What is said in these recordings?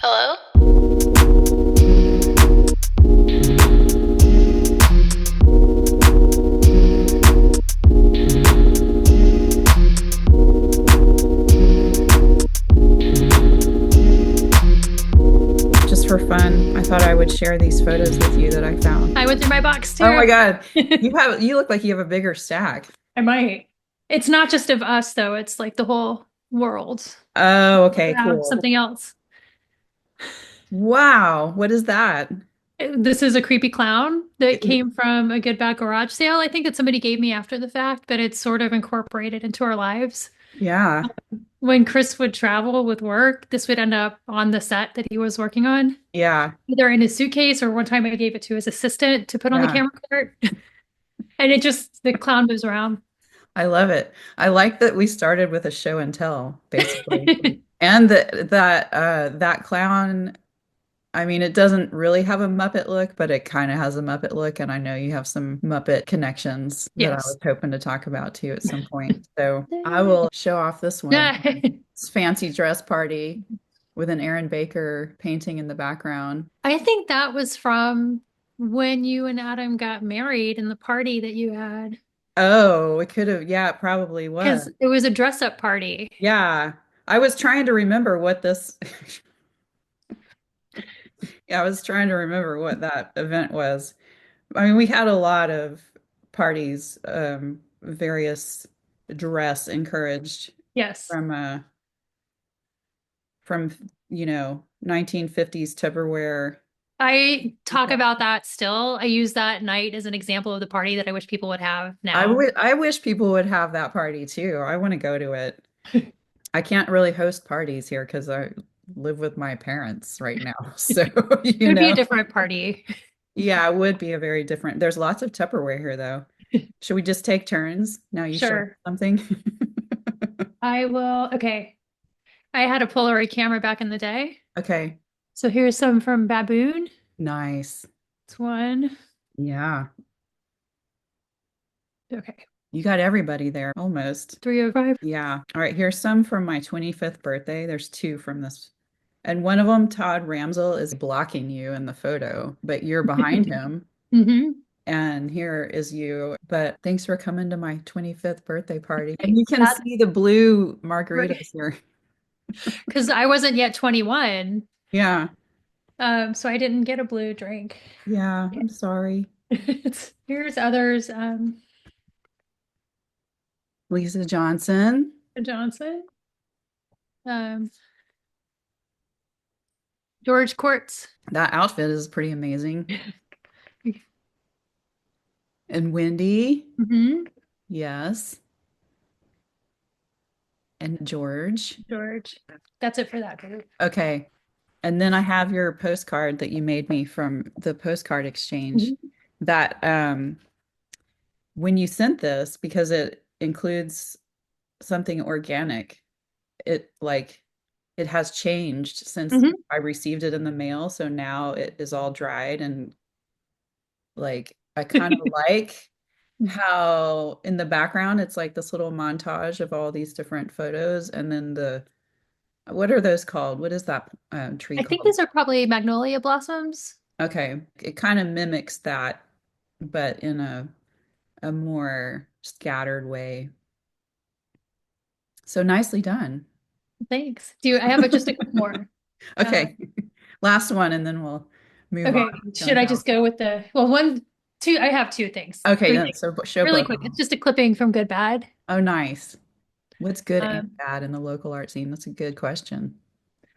Hello? Just for fun, I thought I would share these photos with you that I found. I went through my box Oh my too. God. You look like you have a bigger stack. I might. It's not just of us though, it's like the whole world. Oh, okay, Yeah, cool. something else. Wow, what is that? This is a creepy clown that came from a good bad garage sale. I think that somebody gave me after the fact, but it's sort of incorporated into our lives. Yeah, When Chris would travel with work, this would end up on the set that he was working on, yeah, either in his suitcase or one time I gave it to his assistant to put on the yeah. camera cart. And it just, the clown moves around. I love it. I like that we started with a show and tell, basically. And that clown, I mean, it doesn't really have a Muppet look, but it kind of has a Muppet look. And I know you have some Muppet connections that I Yes. was hoping to talk about too at some point. So I will show off this one. It's fancy dress party with an Aaron Baker painting in the background. I think that was from when you and Adam got married and the party that you had. Oh, it could have, yeah, it probably was. Because it was a dress up party. Yeah. I was trying to remember what this, yeah, I was trying to remember what that event was. I mean, we had a lot of parties, various dress encouraged Yes. from from 1950s Tupperware. I talk about that still. I use that night as an example of the party that I wish people would have I now. would I wish people would have that party too. I want to go to it. I can't really host parties here because I live with my parents right now. So, It you would be a know, different party. yeah, it would be a very different. There's lots of Tupperware here though. Should we just take turns? Now you show Sure. something. I will. Okay. I had a Polaroid camera back in the day. Okay. So here's some from Baboon. Nice. It's one. Yeah. Okay. You got everybody there almost. 305. Yeah. All right. Here's some from my 25th birthday. There's two from this. And one of them, Todd Ramsel, is blocking you in the photo, but you're behind him. Mm-hmm. And here is you. But thanks for coming to my 25th birthday party. And you Thanks. can That see the blue right. margaritas here. Because I wasn't yet 21. Yeah. So I didn't get a blue drink. Yeah. Yeah. I'm sorry. Here's others. Lisa Johnson. Johnson, um, George Quartz. That outfit is pretty amazing. And Wendy. Hmm. Yes. And George. George. That's it for that group. Okay. And then I have your postcard that you made me from the postcard exchange Mhm. that when you sent this, because it includes something organic, it like it has changed since Mhm. I received it in the mail. So now it is all dried and like I kind of like how in the background it's like this little montage of all these different photos and then the what are those called? What is that tree I think called? these are probably magnolia blossoms. Okay, it kind of mimics that, but in a more scattered way. So nicely done. Thanks. I have just a couple more. Uh, Okay, last one, and then we'll move on okay. to Should I just announcement. go with well, one, two, I have two things, Okay, three then things. so show Really both quick. of It's them. just a clipping from Good Bad. Oh, nice. What's good and Um, bad in the local art scene? That's a good question.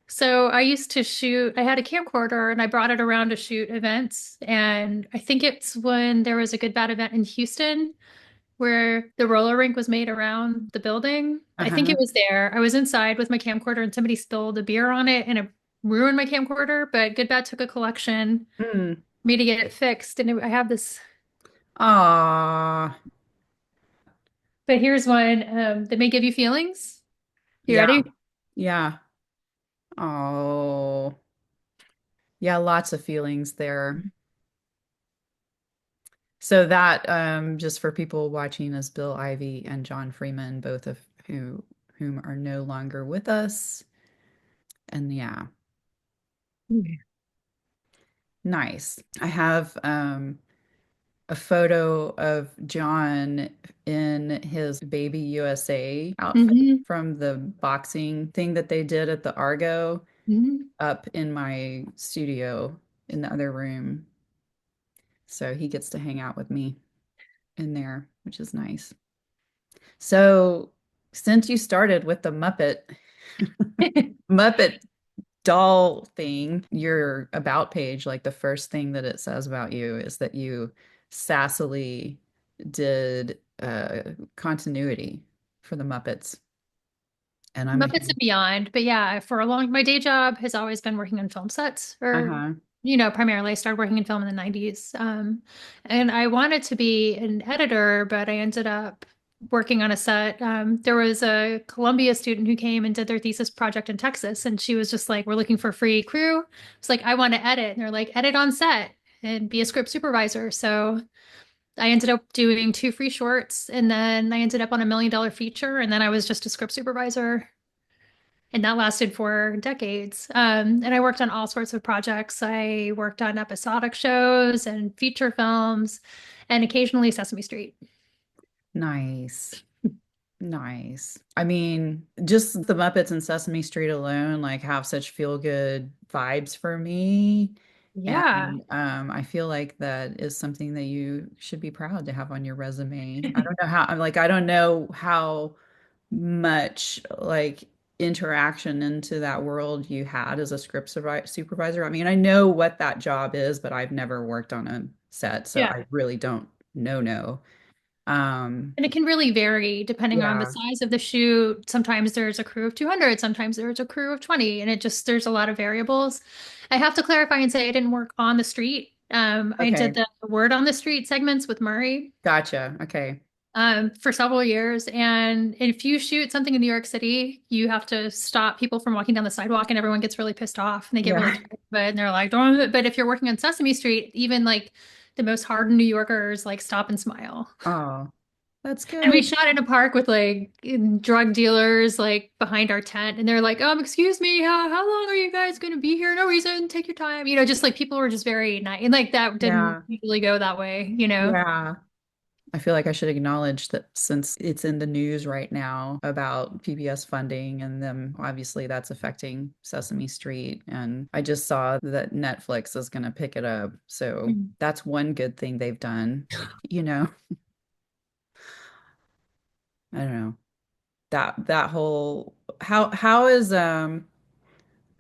So I used to shoot, I had a camcorder and I brought it around to shoot events. And I think it's when there was a Good Bad event in Houston where the roller rink was made around the building. I think Uh-huh. it was there. I was inside with my camcorder and somebody spilled a beer on it and it ruined my camcorder. But Good Bad took a collection, Hmm. me to get it fixed. And I have this, Aw. but here's one that may give you feelings. You Yeah. ready? Yeah. Oh. Yeah, lots of feelings there. So that just for people watching is Bill Ivy and John Freeman, both of whom are no longer with us. And yeah. Mm. Nice. I have a photo of John in his Baby USA outfit Hmm. from the boxing thing that they did at the Argo Hmm. up in my studio in the other room. So he gets to hang out with me in there, which is nice. So since you started with the Muppet doll thing, your about page, like the first thing that it says about you is that you sassily did continuity for the Muppets. And I'm a Muppets huge, and Beyond. But yeah, for a long, my day job has always been working on film sets or, uh-huh, primarily I started working in film in the 90s. And I wanted to be an editor, but I ended up working on a set. There was a Columbia student who came and did their thesis project in Texas, and she was just like, "We're looking for free crew." It's like, "I want to edit." And they're like, "Edit on set and be a script supervisor." So I ended up doing two free shorts, and then I ended up on $1 million feature, and then I was just a script supervisor, and that lasted for decades. And I worked on all sorts of projects. I worked on episodic shows and feature films, and occasionally Sesame Street. nice. Nice. I mean, just the Muppets and Sesame Street alone, like have such feel good vibes for me. Yeah. And I feel like that is something that you should be proud to have on your resume. I don't know how, I'm like, I don't know how much like interaction into that world you had as a supervisor. I mean, I know what that job is, but I've never worked on a set, so Yeah. I really don't know. Um, And it can really vary depending on the yeah. size of the shoot. Sometimes there's a crew of 200, sometimes there's a crew of 20, and there's a lot of variables. I have to clarify and say I didn't work on the street. I did Okay. the word on the street segments with Murray Gotcha. Okay. for several years. And if you shoot something in New York City, you have to stop people from walking down the sidewalk, and everyone gets really pissed off and they get really Yeah. tired of it. And they're like, don't. But if you're working on Sesame Street, even like the most hardened New Yorkers like stop and smile. Oh, that's And we good. shot in a park with like drug dealers like behind our tent, and they're like, excuse me, how long are you guys going to be here? No reason, take your time. Just like people were just very nice, and like that didn't Yeah. usually go that way. Yeah. I feel like I should acknowledge that since it's in the news right now about PBS funding and them, obviously that's affecting Sesame Street. And I just saw that Netflix is going to pick it up. So Mm. that's one good thing they've done. You know, I don't know. That whole how is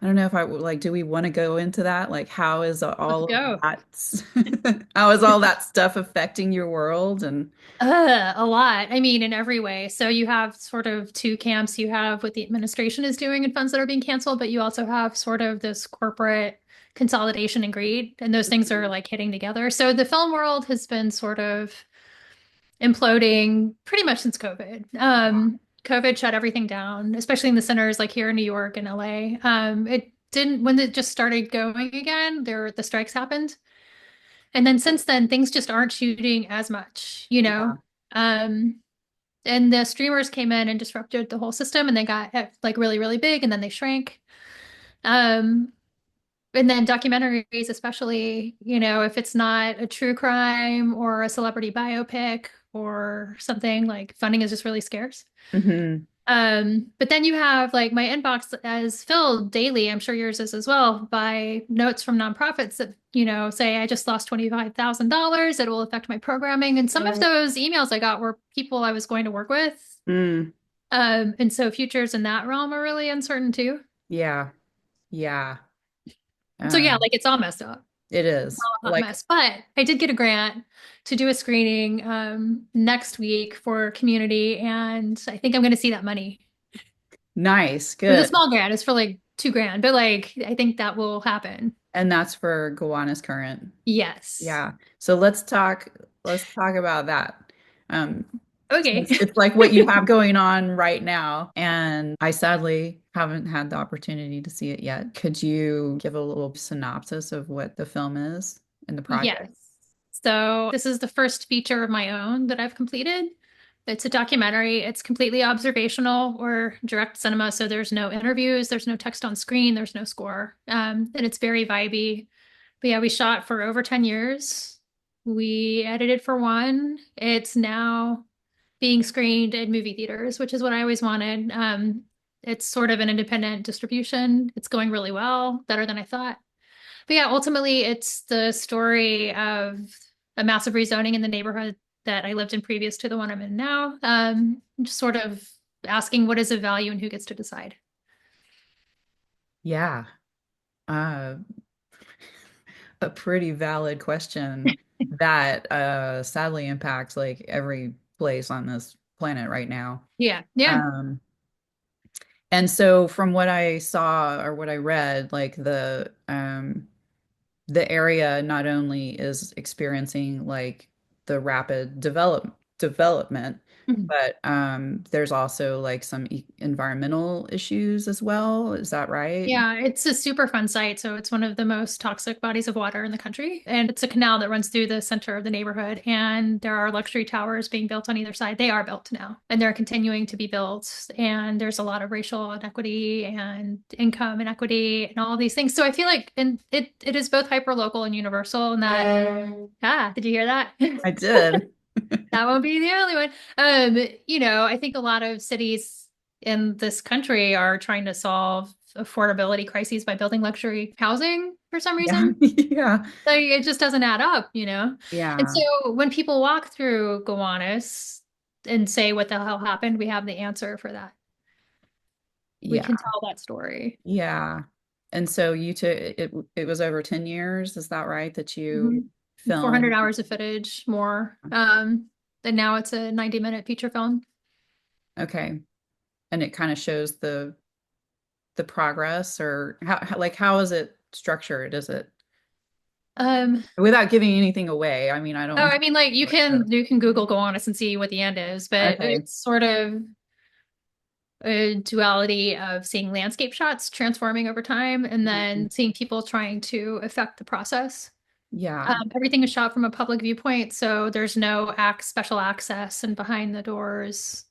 I don't know if I would like, do we want to go into that? Like, how is Let's all of go. that, how is all that stuff affecting your world? And A lot. I mean, in every way. So you have sort of two camps. You have what the administration is doing and funds that are being canceled, but you also have sort of this corporate consolidation and greed, and those things are like hitting together. So the film world has been sort of imploding pretty much since COVID. COVID shut everything down, especially in the centers like here in New York and LA. It didn't when it just started going again, the strikes happened. And then since then, things just aren't shooting as much. yeah. Um, and the streamers came in and disrupted the whole system, and they got like really, really big, and then they shrank. Um, and then documentaries, especially, if it's not a true crime or a celebrity biopic or something, like funding is just really scarce. Hmm. But then you have like my inbox as filled daily, I'm sure yours is as well, by notes from nonprofits that, say I just lost $25,000. It will affect my programming. And some of those emails I got were people I was going to work with. Mm, And so futures in that realm are really uncertain too. yeah. Yeah. So yeah, Um, like it's all messed up. it is. A hot Like, mess. But I did get a grant to do a screening next week for community, and I think I'm going to see that money. nice, It was a good. small grant. It's for like 2 grand, but like I think that will happen. And that's for Gowanus Current. Yes. Yeah. So let's talk about that. Um, Okay. since it's like what you have going on right now, and I sadly haven't had the opportunity to see it yet. Could you give a little synopsis of what the film is and the project? Yes. So this is the first feature of my own that I've completed. It's a documentary. It's completely observational or direct cinema, so there's no interviews, there's no text on screen, there's no score. And it's very vibey. But yeah, we shot for over 10 years. We edited for one. It's now being screened in movie theaters, which is what I always wanted. It's sort of an independent distribution. It's going really well, better than I thought. But yeah, ultimately, it's the story of a massive rezoning in the neighborhood that I lived in previous to the one I'm in now. Just sort of asking what is of value and who gets to decide. Yeah. Uh, a pretty valid question that sadly impacts like every place on this planet right now. Yeah, yeah. Um, and so from what I saw or what I read, like the area not only is experiencing like the rapid development, Mhm. but there's also like some environmental issues as well. Is that right? Yeah, it's a super fun site. So it's one of the most toxic bodies of water in the country. And it's a canal that runs through the center of the neighborhood. And there are luxury towers being built on either side. They are built now, and they're continuing to be built. And there's a lot of racial inequity and income inequity and all these things. So I feel like and it is both hyper local and universal in that, did you hear that? I did. That won't be the only one. I think a lot of cities in this country are trying to solve affordability crises by building luxury housing for some Yeah. reason. Yeah. Like it just doesn't add up. And Yeah. so when people walk through Gowanus and say what the hell happened, we have the answer for that. We Yeah. can tell that story. Yeah. And so you took it was over 10 years, is that right? That you Mhm. 400 filmed? hours of footage more. And now it's a 90-minute feature film. Okay. And it kind of shows the progress or like how is it structured? Is it Um, without giving anything away? I mean, I Oh, don't I mean, like you like the can you can Google Gowanus and see what the end is, but okay. it's sort of a duality of seeing landscape shots transforming over time and Mhm. then seeing people trying to affect the process. Yeah. Everything is shot from a public viewpoint, so there's no special access and behind the doors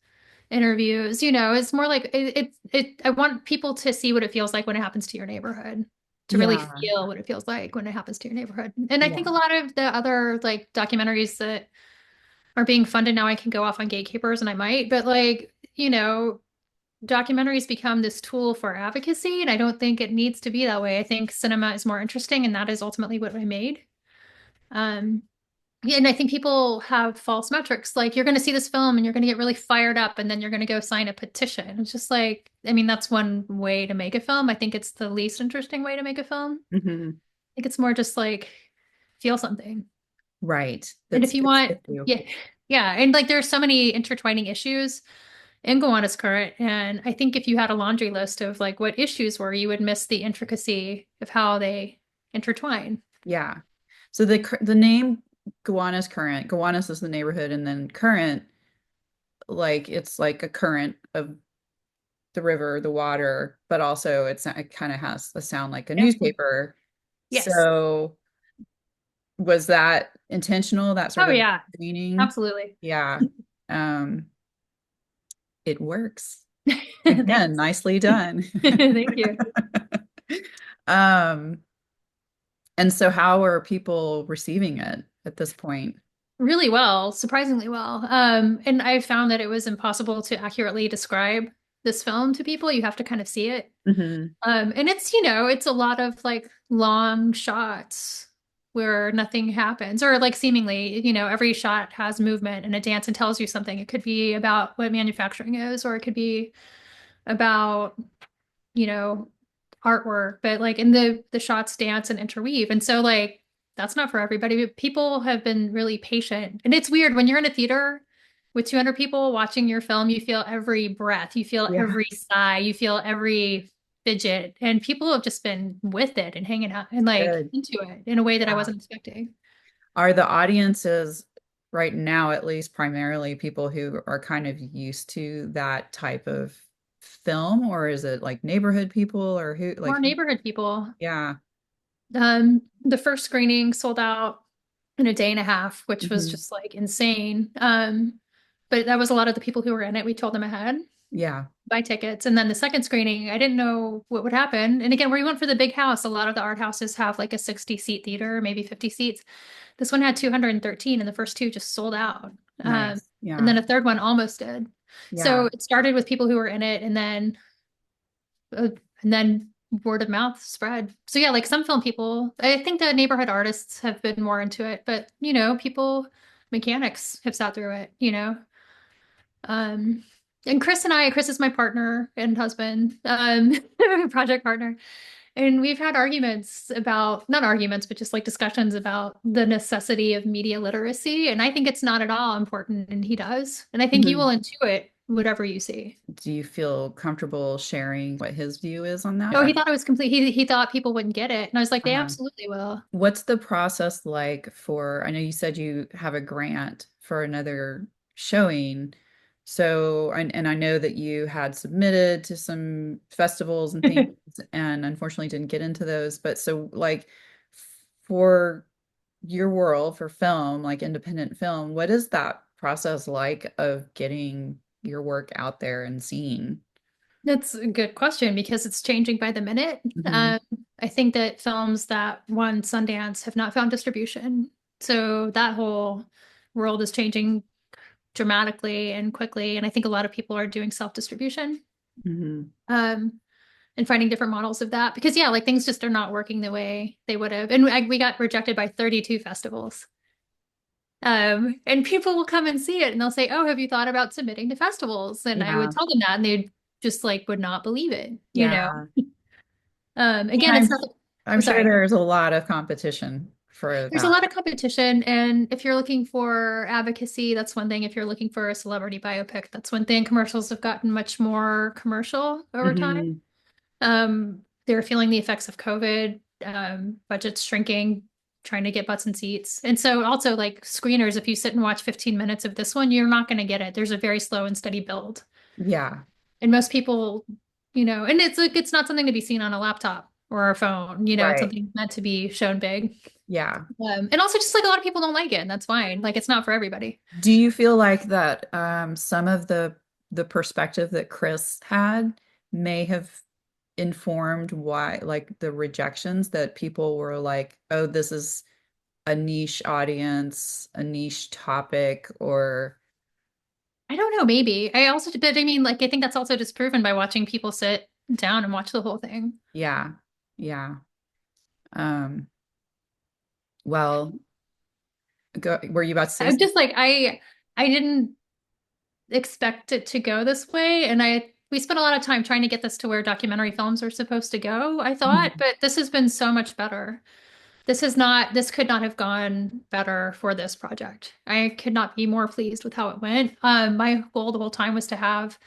interviews. It's more like I want people to see what it feels like when it happens to your neighborhood, to really Yeah. feel what it feels like when it happens to your neighborhood. And I think a Yeah. lot of the other like documentaries that are being funded now. I can go off on gatekeepers and I might, but documentaries become this tool for advocacy, and I don't think it needs to be that way. I think cinema is more interesting, and that is ultimately what I made. Um, yeah, and I think people have false metrics. Like you're going to see this film and you're going to get really fired up, and then you're going to go sign a petition. It's just like, I mean, that's one way to make a film. I think it's the least interesting way to make a film. I Hmm. think it's more just like feel something. Right. And if That's you it's want, if you. yeah, yeah, and like there's so many intertwining issues in Gowanus Current, and I think if you had a laundry list of like what issues were, you would miss the intricacy of how they intertwine. Yeah. So the name Gowanus Current, Gowanus is the neighborhood, and then Current, like it's like a current of the river, the water, but also it kind of has a sound like a Yeah. newspaper. Yes. So was that intentional, that sort Oh of yeah, meaning? absolutely. Yeah. Um, it works. Again, Thanks. nicely done. Thank you. Um, and so how are people receiving it at this point? Really well, surprisingly well. And I found that it was impossible to accurately describe this film to people. You have to kind of see it. Hmm. And it's a lot of like long shots where nothing happens, or like seemingly, every shot has movement and a dance and tells you something. It could be about what manufacturing is, or it could be about, you know, artwork, but like in the shots dance and interweave. And so like that's not for everybody, but people have been really patient. And it's weird when you're in a theater with 200 people watching your film, you feel every breath, you feel Yeah, every sigh, you feel every fidget, and people have just been with it and hanging out and like good. into it in a way that I Yeah. wasn't expecting. Are the audiences right now, at least primarily people who are kind of used to that type of film, or is it like neighborhood people or who More like, neighborhood people. yeah. The first screening sold out in a day and a half, which was Hmm. just like insane. but that was a lot of the people who were in it. We told them ahead, Yeah. buy tickets. And then the second screening, I didn't know what would happen. And again, where we went for the big house, a lot of the art houses have like a 60-seat theater, maybe 50 seats. This one had 213, and the first two just sold out. Nice. And Yeah. then a third one almost did. So Yeah. it started with people who were in it, uh, and then word of mouth spread. So yeah, like some film people, I think the neighborhood artists have been more into it, but people, mechanics have sat through it, Um, and Chris is my partner and husband, project partner. And we've had arguments about, not arguments, but just like discussions about the necessity of media literacy. And I think it's not at all important, and he does. And I think you will Mhm. intuit whatever you see. Do you feel comfortable sharing what his view is on that? Oh, he thought it was complete. He thought people wouldn't get it. And I was like, they Uh-huh. absolutely will. What's the process like for, I know you said you have a grant for another showing. So, and I know that you had submitted to some festivals and things and unfortunately didn't get into those. But so like for your world, for film, like independent film, what is that process like of getting your work out there and seen? That's a good question because it's changing by the minute. Hmm. I think that films that won Sundance have not found distribution. So that whole world is changing dramatically and quickly. And I think a lot of people are doing self-distribution, Hmm. um, and finding different models of that because, yeah, like things just are not working the way they would have. And we got rejected by 32 festivals. And people will come and see it and they'll say, "Oh, have you thought about submitting to festivals?" And I would Yeah. tell them that, and they just like would not believe it. Yeah. And Again, it's not, I'm sure sorry. there's a lot of competition for There's a that. lot of competition, and if you're looking for advocacy, that's one thing. If you're looking for a celebrity biopic, that's one thing. Commercials have gotten much more commercial over time. Hmm. They're feeling the effects of COVID, budgets shrinking, trying to get butts and seats. And so also like screeners, if you sit and watch 15 minutes of this one, you're not going to get it. There's a very slow and steady build. Yeah. And most people, and it's like it's not something to be seen on a laptop or a phone, it's Right. something meant to be shown big. Yeah. And also just like a lot of people don't like it, and that's fine. Like it's not for everybody. Do you feel like that some of the perspective that Chris had may have informed why, like the rejections that people were like, oh, this is a niche audience, a niche topic, or I don't know, maybe. But I mean, like, I think that's also just proven by watching people sit down and watch the whole thing. yeah, yeah. Um, well, were you about to say I'm something? just like, I didn't expect it to go this way. And we spent a lot of time trying to get this to where documentary films are supposed to go, I thought, Mhm. but this has been so much better. This could not have gone better for this project. I could not be more pleased with how it went. My goal the whole time was to have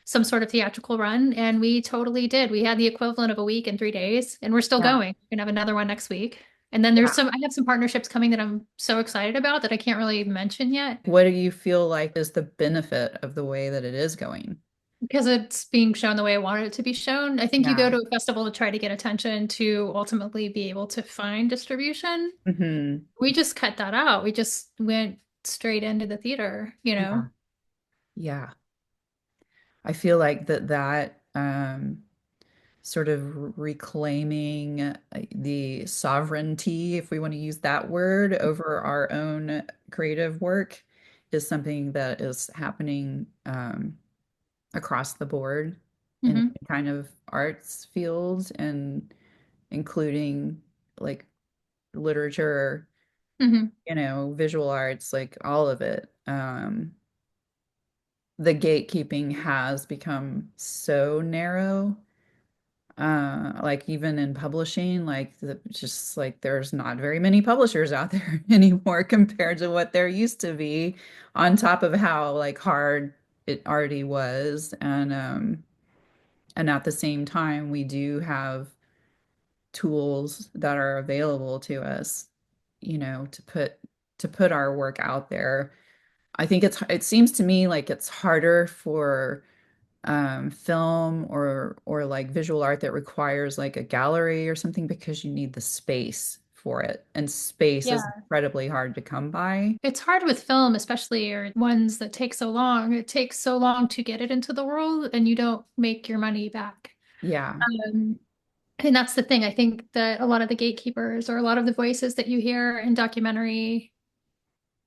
some sort of theatrical run, and we totally did. We had the equivalent of a week in 3 days, and we're still Yeah, going. We're gonna have another one next week. And then yeah. I have some partnerships coming that I'm so excited about that I can't really mention yet What do you feel like is the benefit of the way that it is going? because it's being shown the way I wanted it to be shown. I think you go Yeah. to a festival to try to get attention to ultimately be able to find distribution. Hmm. We just cut that out. We just went straight into the theater. Yeah. Yeah. I feel like that sort of reclaiming the sovereignty, if we want to use that word, over our own creative work is something that is happening across the board in Hmm. kind of arts fields and including like literature, Hmm. visual arts, like all of it. The gatekeeping has become so narrow. Like even in publishing, like just like there's not very many publishers out there anymore compared to what there used to be, on top of how like hard it already was. And at the same time, we do have tools that are available to us, to put our work out there. I think it seems to me like it's harder for film or like visual art that requires like a gallery or something because you need the space for it, and space is Yeah. incredibly hard to come by. It's hard with film, especially or ones that take so long. It takes so long to get it into the world and you don't make your money back. Yeah, Um, and that's the thing. I think that a lot of the gatekeepers or a lot of the voices that you hear in documentary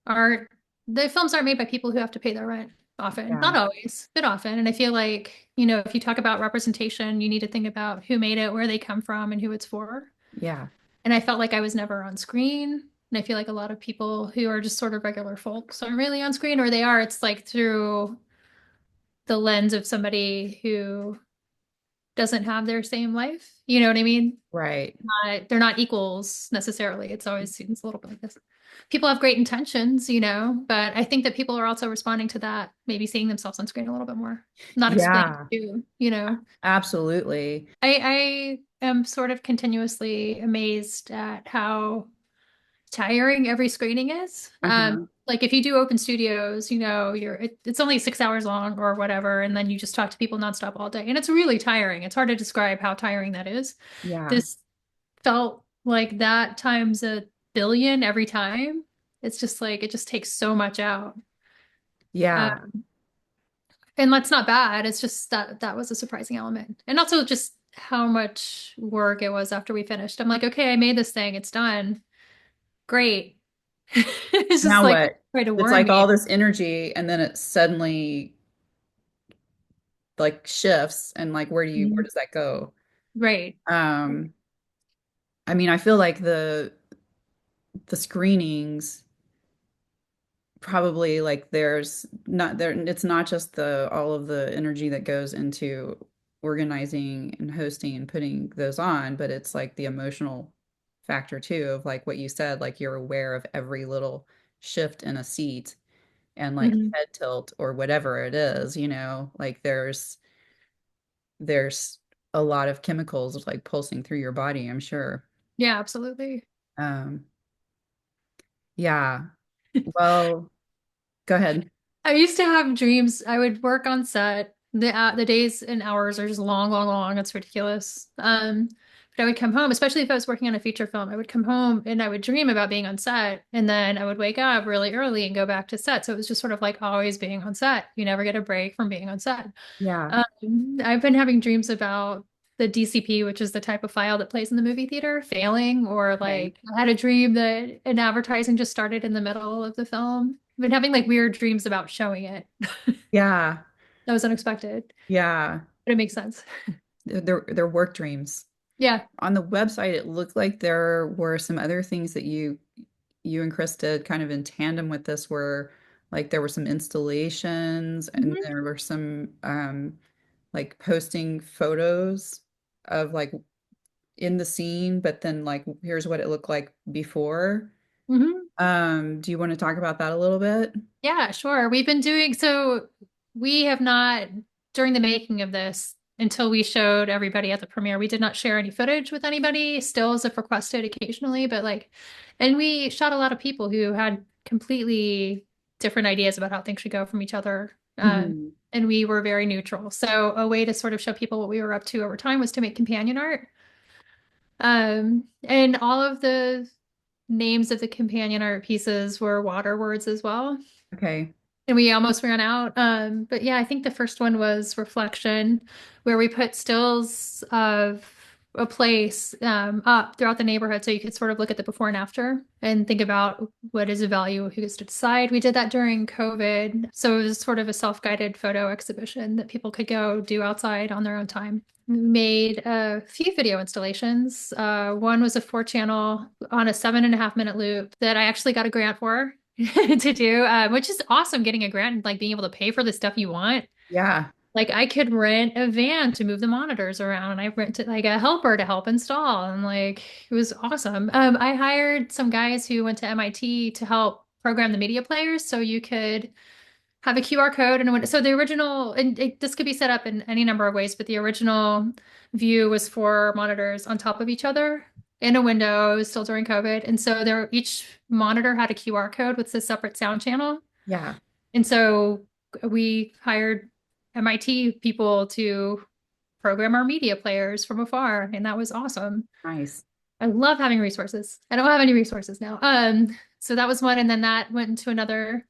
aren't, the films aren't made by people who have to pay their rent often. yeah, Not always, but often. And I feel like, you know, if you talk about representation, you need to think about who made it, where they come from, and who it's for. yeah, And I felt like I was never on screen. And I feel like a lot of people who are just sort of regular folks aren't really on screen, or they are. It's like through the lens of somebody who doesn't have their same life. You know what I mean? right. They're not equals necessarily. It's always seems a little bit like this. People have great intentions, you know, but I think that people are also responding to that, maybe seeing themselves on screen a little bit more, not explaining Yeah, to, you know. absolutely. I am sort of continuously amazed at how tiring every screening is. Uh-huh. Like if you do open studios, you know, it's only 6 hours long or whatever, and then you just talk to people nonstop all day, and it's really tiring. It's hard to describe how tiring that is. Yeah, This felt like that times a billion every time. It's just like it just takes so much out. Uh, yeah, and that's not bad. It's just that that was a surprising element. And also just how much work it was after we finished. I'm like, okay, I made this thing. It's done. Great. It's just now like what? try to It's warn like all me. this energy, and then it suddenly like shifts, and like where Mhm. does that go? Right. Um, I mean, I feel like the screenings probably like there's not there it's not just the all of the energy that goes into organizing and hosting and putting those on, but it's like the emotional factor too of like what you said, like you're aware of every little shift in a seat and like Mhm. head tilt or whatever it is, like there's a lot of chemicals like pulsing through your body, I'm sure. Yeah, absolutely. Um, yeah. Well, go ahead. I used to have dreams. I would work on set. The days and hours are just long, long, long. It's ridiculous. But I would come home, especially if I was working on a feature film. I would come home and I would dream about being on set, and then I would wake up really early and go back to set. So it was just sort of like always being on set. You never get a break from being on set. Yeah. I've been having dreams about the DCP, which is the type of file that plays in the movie theater, failing, or Okay. like I had a dream that an advertising just started in the middle of the film. I've been having like weird dreams about showing it. Yeah. That was unexpected, Yeah. but it makes sense. They're work dreams. Yeah. On the website, it looked like there were some other things that you and Chris did kind of in tandem with this where like there were some installations and Mhm. there were some like posting photos of like in the scene, but then like here's what it looked like before. Mhm. Do you want to talk about that a little bit? Yeah, sure. We've been doing so we have not during the making of this until we showed everybody at the premiere. We did not share any footage with anybody, stills if requested occasionally, but like and we shot a lot of people who had completely different ideas about how things should go from each other. Mhm. And we were very neutral. So a way to sort of show people what we were up to over time was to make companion art. And all of the names of the companion art pieces were water words as well. Okay. And we almost ran out. But yeah, I think the first one was Reflection, where we put stills of a place up throughout the neighborhood so you could sort of look at the before and after and think about what is a value, who gets to decide. We did that during COVID. So it was sort of a self-guided photo exhibition that people could go do outside on their own time. We made a few video installations. One was a 4 channel on a 7.5 minute loop that I actually got a grant for to do, which is awesome getting a grant and like being able to pay for the stuff you want. Yeah. Like I could rent a van to move the monitors around and I rented like a helper to help install and like it was awesome. I hired some guys who went to MIT to help program the media players so you could have a QR code and so the original and this could be set up in any number of ways, but the original view was for monitors on top of each other in a window. It was still during COVID, and so there each monitor had a QR code with a separate sound channel, Yeah. and so we hired MIT people to program our media players from afar, and that was awesome. Nice. I love having resources. I don't have any resources now. So that was one, and then that went into another.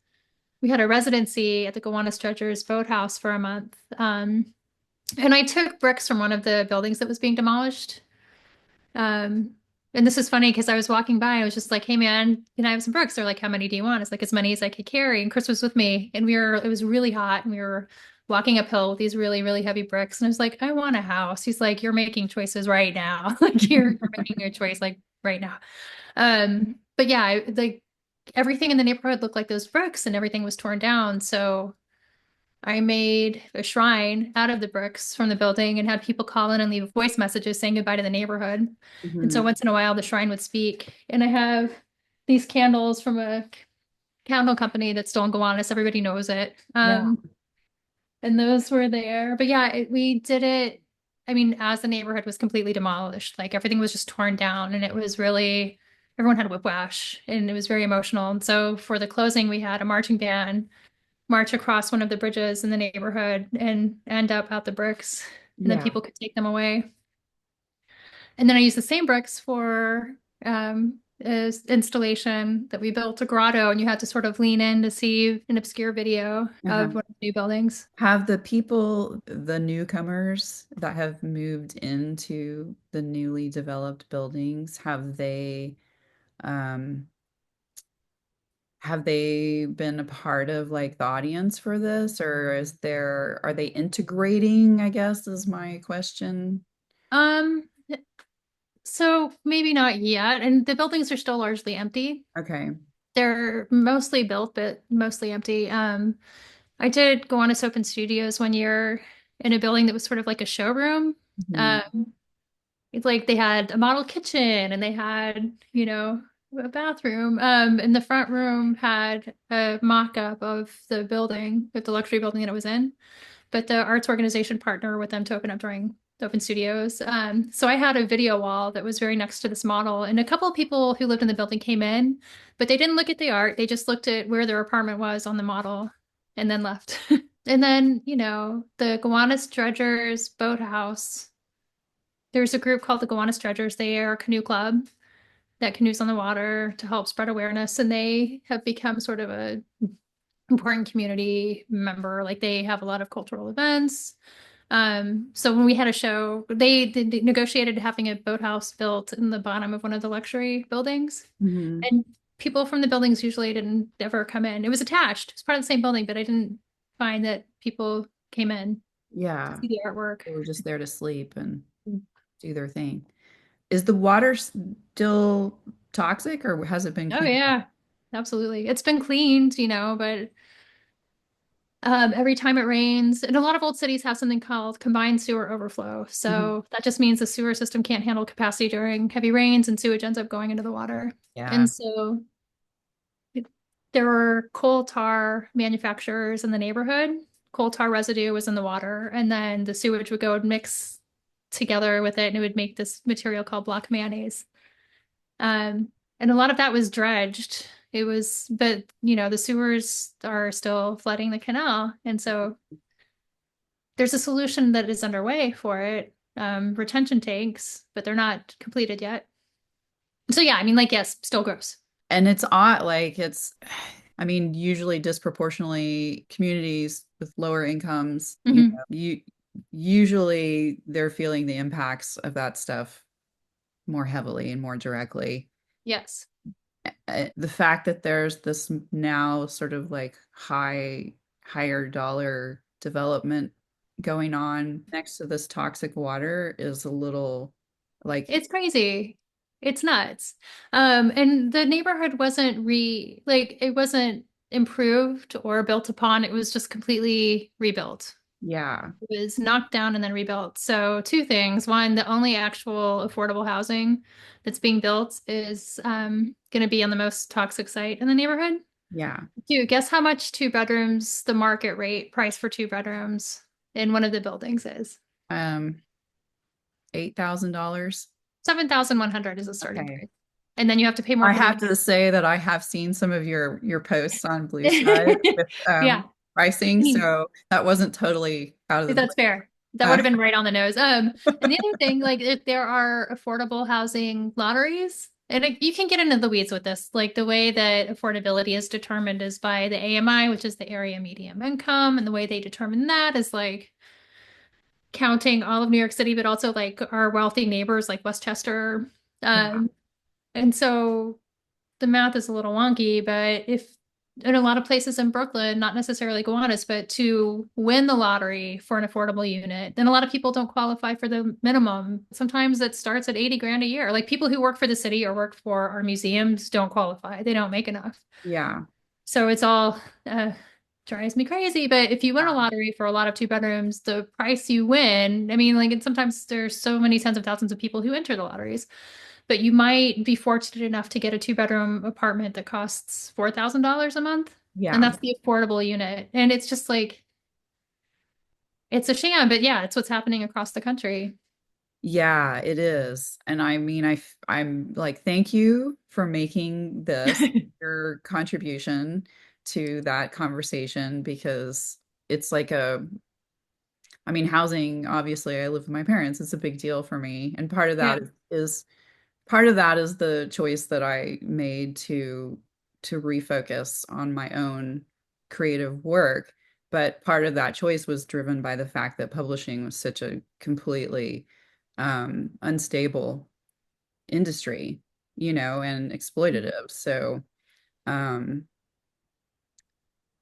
We had a residency at the Gowanus Boathouse for a month. And I took bricks from one of the buildings that was being demolished. Um, and this is funny because I was walking by, I was just like, "Hey man, can I have some bricks?" They're like, "How many do you want?" It's like as many as I could carry. And Chris was with me, and it was really hot, and we were walking uphill with these really, really heavy bricks. And I was like, "I want a house." He's like, "You're making choices right now. Like you're making your choice like right now." But yeah, like everything in the neighborhood looked like those bricks, and everything was torn down. So I made a shrine out of the bricks from the building and had people call in and leave voice messages saying goodbye to the neighborhood. And so Mhm. once in a while, the shrine would speak. And I have these candles from a candle company that's still in Gowanus. Everybody knows it. Yeah. And those were there. But yeah, we did it. I mean, as the neighborhood was completely demolished, like everything was just torn down, and it was really, everyone had whiplash, and it was very emotional. And so for the closing, we had a marching band march across one of the bridges in the neighborhood and end up at the bricks, and then Yeah. people could take them away. And then I used the same bricks for installation that we built a grotto, and you had to sort of lean in to see an obscure video Uh-huh. of one of the new buildings. Have the people, the newcomers that have moved into the newly developed buildings, um have they been a part of like the audience for this, or are they integrating, I guess is my question. Um, so maybe not yet, and the buildings are still largely empty. Okay. They're mostly built, but mostly empty. I did go on to Open Studios one year in a building that was sort of like a showroom. Mhm. Um, it's like they had a model kitchen and they had, a bathroom. And the front room had a mock-up of the building, of the luxury building that it was in. But the arts organization partner with them to open up during the Open Studios. So I had a video wall that was very next to this model, and a couple of people who lived in the building came in, but they didn't look at the art. They just looked at where their apartment was on the model and then left. And then, the Gowanus Dredgers Boathouse. There's a group called the Gowanus Dredgers. They are a canoe club that canoes on the water to help spread awareness, and they have become sort of a important community member. Like they have a lot of cultural events. So when we had a show, they negotiated having a boathouse built in the bottom of one of the luxury buildings. Mhm. And people from the buildings usually didn't ever come in. It was attached. It was part of the same building, but I didn't find that people came in to Yeah. see the artwork. They were just there to sleep and do their thing. Is the water still toxic or has it been Oh cleaned up? yeah, absolutely. It's been cleaned, but every time it rains, and a lot of old cities have something called combined sewer overflow. Mhm. So that just means the sewer system can't handle capacity during heavy rains and sewage ends up going into the water. Yeah. And so there were coal tar manufacturers in the neighborhood. Coal tar residue was in the water, and then the sewage would go and mix together with it, and it would make this material called block mayonnaise. And a lot of that was dredged. But the sewers are still flooding the canal. And so there's a solution that is underway for it, retention tanks, but they're not completed yet. So yeah, I mean, like, yes, still gross. And it's odd, like I mean, usually disproportionately communities with lower incomes, Hmm. usually they're feeling the impacts of that stuff more heavily and more directly. Yes. The fact that there's this now sort of like higher dollar development going on next to this toxic water is a little like, It's crazy. It's nuts. And the neighborhood wasn't it wasn't improved or built upon. It was just completely rebuilt. yeah, It was knocked down and then rebuilt. So two things. One, the only actual affordable housing that's being built is going to be on the most toxic site in the neighborhood. yeah. Two, guess how much two bedrooms, the market rate price for two bedrooms in one of the buildings is? Um, $8,000. 7,100 is a starting Okay. price. And then you have to pay more I for the have unit. to say that I have seen some of your posts on Blue Sky with Yeah. pricing, I mean, so that wasn't totally out of the blue. that's fair. That would have been right on the nose. And the other thing, like if there are affordable housing lotteries, and you can get into the weeds with this, like the way that affordability is determined is by the AMI, which is the area medium income, and the way they determine that is like counting all of New York City, but also like our wealthy neighbors like Westchester. Yeah. Um, and so the math is a little wonky, but if in a lot of places in Brooklyn, not necessarily Gowanus, but to win the lottery for an affordable unit, then a lot of people don't qualify for the minimum. Sometimes it starts at 80 grand a year. Like people who work for the city or work for our museums don't qualify. They don't make enough. Yeah. So it's all drives me crazy. But if you win a lottery for a lot of two bedrooms, the price you win, I mean, like, and sometimes there's so many tens of thousands of people who enter the lotteries, but you might be fortunate enough to get a two-bedroom apartment that costs $4,000 a month. And Yeah. that's the affordable unit. And it's just like, it's a sham, but yeah, it's what's happening across the country. Yeah, it is. And I mean, I'm like, thank you for making this your contribution to that conversation because it's like I mean, housing, obviously, I live with my parents. It's a big deal for me. And Yeah. part of that is the choice that I made to refocus on my own creative work. But part of that choice was driven by the fact that publishing was such a completely unstable industry, and exploitative. So, um,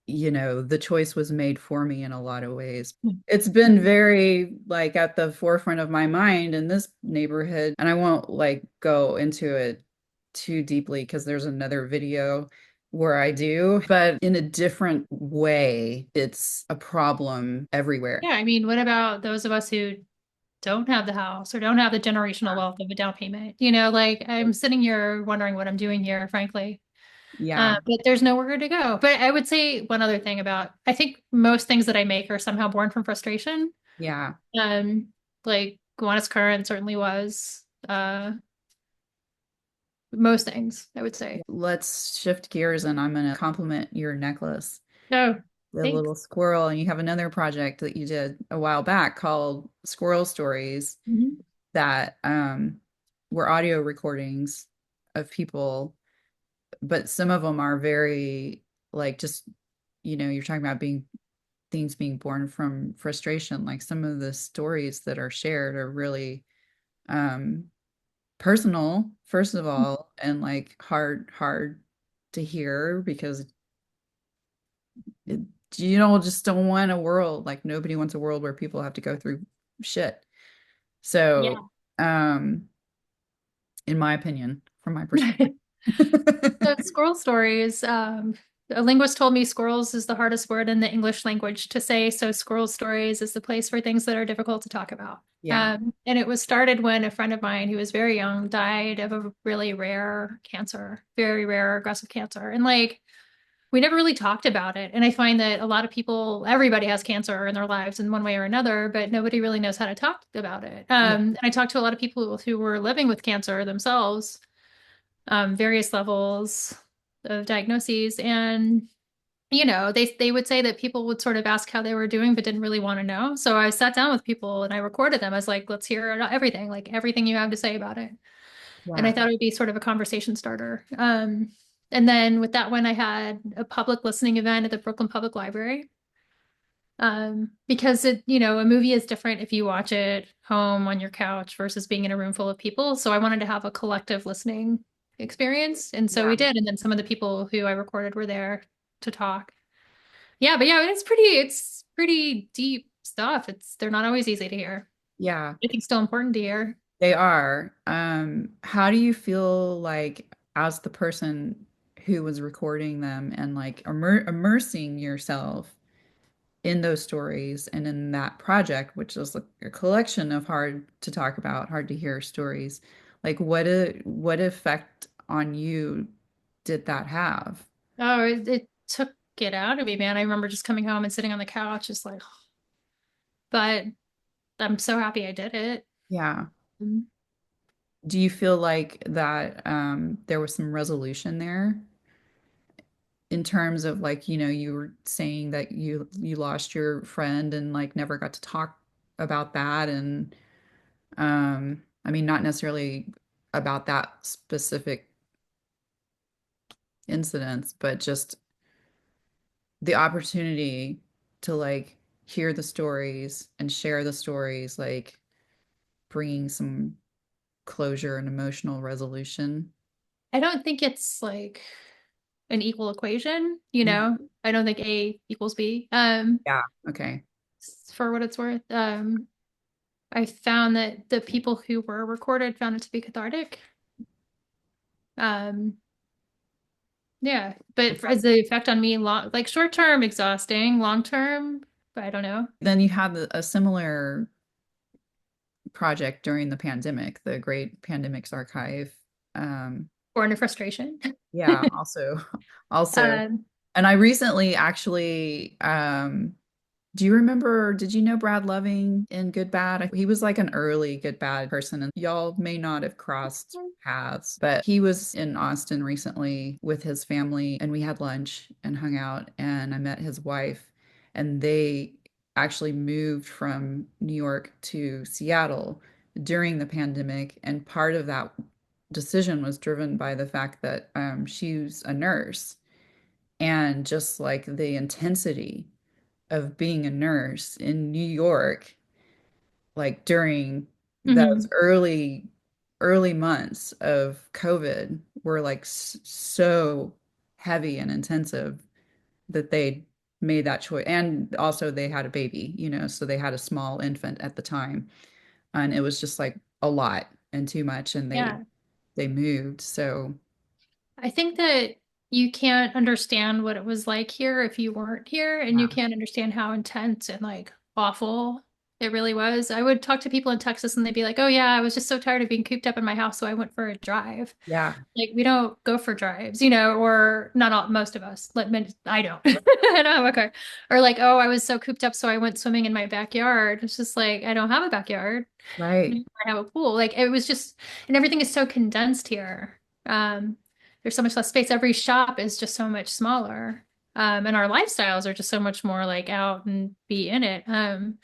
the choice was made for me in a lot of ways. It's been very like at the forefront of my mind in this neighborhood, and I won't like go into it too deeply because there's another video where I do, but in a different way, it's a problem everywhere. Yeah, I mean, what about those of us who don't have the house or don't have the generational wealth of a down payment? Like I'm sitting here wondering what I'm doing here, frankly. Yeah, But there's nowhere to go. But I would say one other thing about, I think most things that I make are somehow born from frustration. yeah. Um, like Gowanus Current certainly was. Most things, I would say. Let's shift gears and I'm going to compliment your necklace. No, The thanks. little squirrel, and you have another project that you did a while back called Squirrel Stories Mhm. that were audio recordings of people, but some of them are very like just you're talking about being things being born from frustration. Like some of the stories that are shared are really um personal, first of all, and like hard to hear because it, just don't want a world like nobody wants a world where people have to go through shit. So, Yeah. um, in my opinion, from my perspective. So squirrel stories. A linguist told me squirrels is the hardest word in the English language to say. So squirrel stories is the place for things that are difficult to talk about. Yeah. And it was started when a friend of mine who was very young died of a really rare cancer, very rare aggressive cancer. And like we never really talked about it. And I find that a lot of people, everybody has cancer in their lives in one way or another, but nobody really knows how to talk about it. Yeah. And I talked to a lot of people who were living with cancer themselves, various levels of diagnoses. And, they would say that people would sort of ask how they were doing, but didn't really want to know. So I sat down with people and I recorded them. I was like, let's hear everything, like everything you have to say about it. And I Yeah. thought it would be sort of a conversation starter. And then with that one, I had a public listening event at the Brooklyn Public Library. Because a movie is different if you watch it home on your couch versus being in a room full of people. So I wanted to have a collective listening experience. And so Yeah. we did. And then some of the people who I recorded were there to talk. Yeah, but yeah, it's pretty deep stuff. They're not always easy to hear. Yeah. I think still important to hear. They are. How do you feel like as the person who was recording them and like immersing yourself in those stories and in that project, which is like a collection of hard to talk about, hard to hear stories, like what effect on you did that have? Oh, it took it out of me, man. I remember just coming home and sitting on the couch, just like, but I'm so happy I did it. Yeah. Mm. Do you feel like that there was some resolution there in terms of like, you were saying that you lost your friend and like never got to talk about that. And I mean, not necessarily about that specific incidents, but just the opportunity to like hear the stories and share the stories, like bringing some closure and emotional resolution. I don't think it's like an equal equation, you Mhm. know. I don't think A equals B. Yeah. Okay. For what it's worth. I found that the people who were recorded found it to be cathartic. Um, yeah, but as the effect on me, long like short term, exhausting, long term, I don't know. Then you had a similar project during the pandemic, the Great Pandemics Archive. Um, Born of frustration. yeah, also, also, Um, and I recently actually, do you remember, did you know Brad Loving in Good Bad? He was like an early Good Bad person, and y'all may not have crossed paths, but he was in Austin recently with his family, and we had lunch and hung out, and I met his wife, and they actually moved from New York to Seattle during the pandemic, and part of that decision was driven by the fact that she's a nurse, and just like the intensity of being a nurse in New York, like during those mhm. early months of COVID were like so heavy and intensive that they made that choice. And also they had a baby, so they had a small infant at the time. And it was just like a lot and too much, and they Yeah. they moved. So I think that you can't understand what it was like here if you weren't here, and you yeah, can't understand how intense and like awful it really was. I would talk to people in Texas and they'd be like, "Oh yeah, I was just so tired of being cooped up in my house, so I went for a drive." yeah, Like we don't go for drives, you know, or not all, most of us. Like I don't. And I'm okay. Or like, "Oh, I was so cooped up, so I went swimming in my backyard." It's just like I don't have a backyard. right. I have a pool. Like it was just, and everything is so condensed here. There's so much less space. Every shop is just so much smaller. And our lifestyles are just so much more like out and be in it. And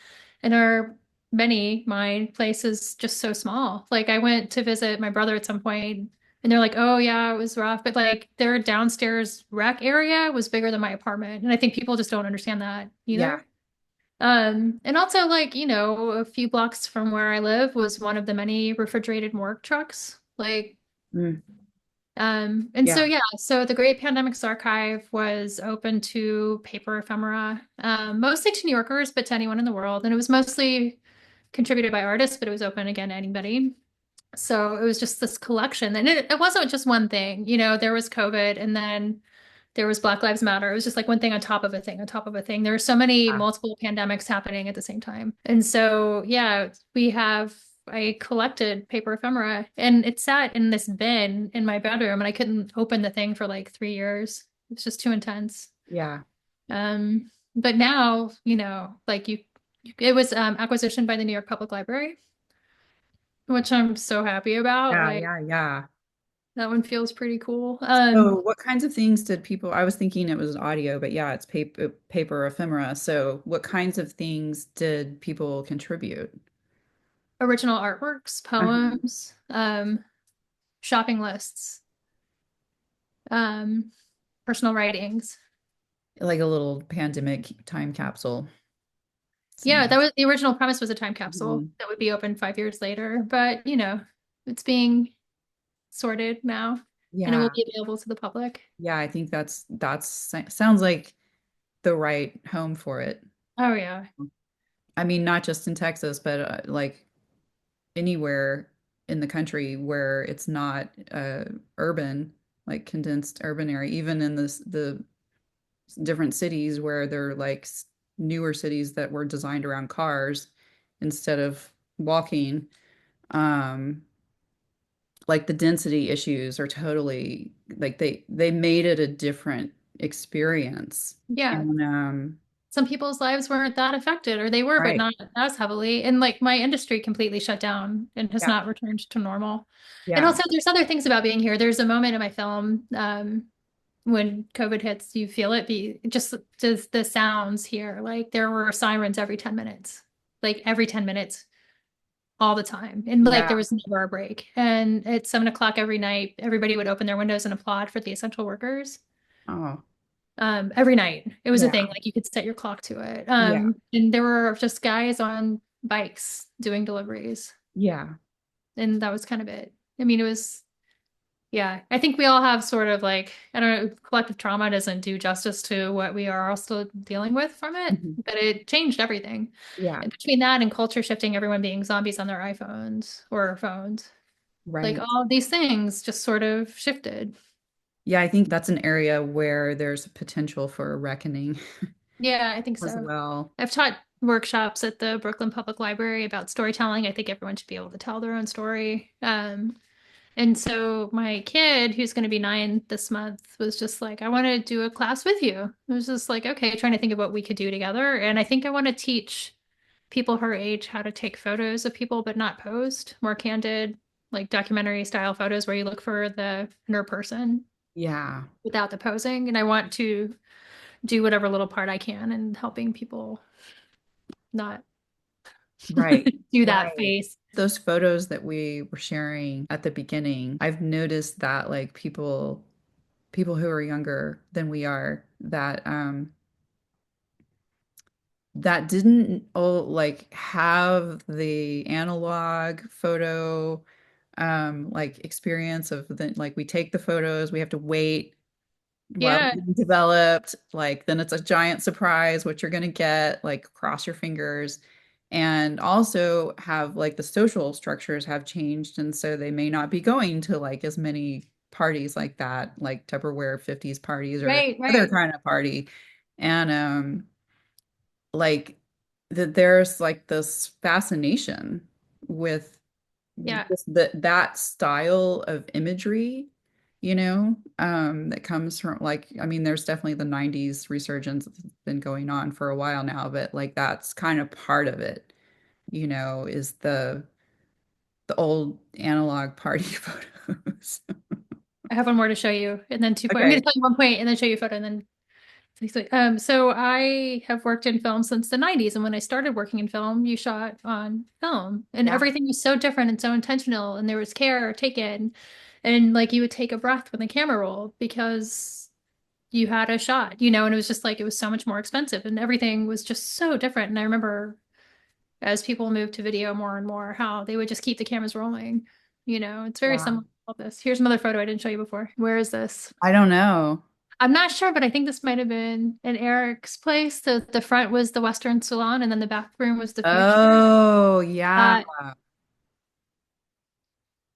mine place is just so small. Like I went to visit my brother at some point and they're like, "Oh yeah, it was rough." But like their downstairs rec area was bigger than my apartment. And I think people just don't understand that Yeah. either. And also like, you know, a few blocks from where I live was one of the many refrigerated morgue trucks. Like, Mm, and so yeah. yeah, so the Great Pandemics Archive was open to paper ephemera, mostly to New Yorkers, but to anyone in the world. And it was mostly contributed by artists, but it was open again to anybody. So it was just this collection. And it wasn't just one thing, you know, there was COVID and then there was Black Lives Matter. It was just like one thing on top of a thing on top of a thing. There were so many Yeah. multiple pandemics happening at the same time. And so, yeah, I collected paper ephemera and it sat in this bin in my bedroom and I couldn't open the thing for like 3 years. It's just too intense. Yeah. But now, you know, it was acquisition by the New York Public Library, which I'm so happy about. Yeah. Like Yeah. Yeah. that one feels pretty cool. So, what kinds of things did people? I was thinking it was audio, but yeah, it's paper ephemera. So, what kinds of things did people contribute? Original artworks, Uh-huh. poems, shopping lists, um, personal writings. Like a little pandemic time capsule. Yeah, that Sounds. was the original premise was a time capsule Mhm. that would be open 5 years later, but you know, it's being sorted now and it will Yeah. be available to the public. Yeah, I think that's sounds like the right home for it. Oh yeah. I mean, not just in Texas, but like anywhere in the country where it's not urban, like condensed urban area, even in the different cities where they're like newer cities that were designed around cars instead of walking. Um, like the density issues are totally like they made it a different experience. Yeah. And Some people's lives weren't that affected, or they were, but right. not as heavily. And like my industry completely shut down and has Yeah. not returned to normal. And Yeah. also, there's other things about being here. There's a moment in my film, when COVID hits, you feel it be just the sounds here. Like there were sirens every 10 minutes. like every 10 minutes all the time. And like Yeah. there was never a break. And at 7 o'clock every night, everybody would open their windows and applaud for the essential workers. Oh, Every night. It was a yeah. thing, like you could set your clock to it. Yeah. And there were just guys on bikes doing deliveries. Yeah. And that was kind of it. I mean, it was, yeah, I think we all have sort of like, I don't know, collective trauma doesn't do justice to what we are all still dealing with from it, Mhm. but it changed everything. Yeah. And between that and culture shifting, everyone being zombies on their iPhones or phones, like Right. all these things just sort of shifted. Yeah, I think that's an area where there's potential for a reckoning Yeah, I think as so. well. I've taught workshops at the Brooklyn Public Library about storytelling. I think everyone should be able to tell their own story. And so my kid, who's going to be 9 this month, was just like, I want to do a class with you. It was just like, okay, trying to think of what we could do together. And I think I want to teach people her age how to take photos of people, but not posed, more candid, like documentary style photos where you look for the inner person Yeah. without the posing. And I want to do whatever little part I can in helping people not Right. do that Right. face. Those photos that we were sharing at the beginning, I've noticed that like people who are younger than we are that didn't like have the analog photo like experience of the like we take the photos, we have to wait while Yeah, they're being developed, like then it's a giant surprise what you're going to get, like cross your fingers. And also have like the social structures have changed, and so they may not be going to like as many parties like that, like Tupperware 50s parties or right, other right. kind of party. And like that there's like this fascination with Yeah. just that style of imagery, that comes from like, I mean, there's definitely the 90s resurgence that's been going on for a while now, but like that's kind of part of it, is the old analog party photos. I have one more to show you, and then 2 point. I'm going to Okay. tell you 1 point, and then show you a photo, and then so I have worked in film since the 90s, and when I started working in film, you shot on film, and Yeah. everything was so different and so intentional, and there was care taken, and like you would take a breath when the camera rolled because you had a shot, and it was just like it was so much more expensive, and everything was just so different. And I remember as people moved to video more and more, how they would just keep the cameras rolling. It's very Yeah. similar to all this. Here's another photo I didn't show you before. Where is this? I don't know. I'm not sure, but I think this might have been in Eric's place. The front was the Western Salon, and then the back room was the food shack. Oh, yeah. Uh,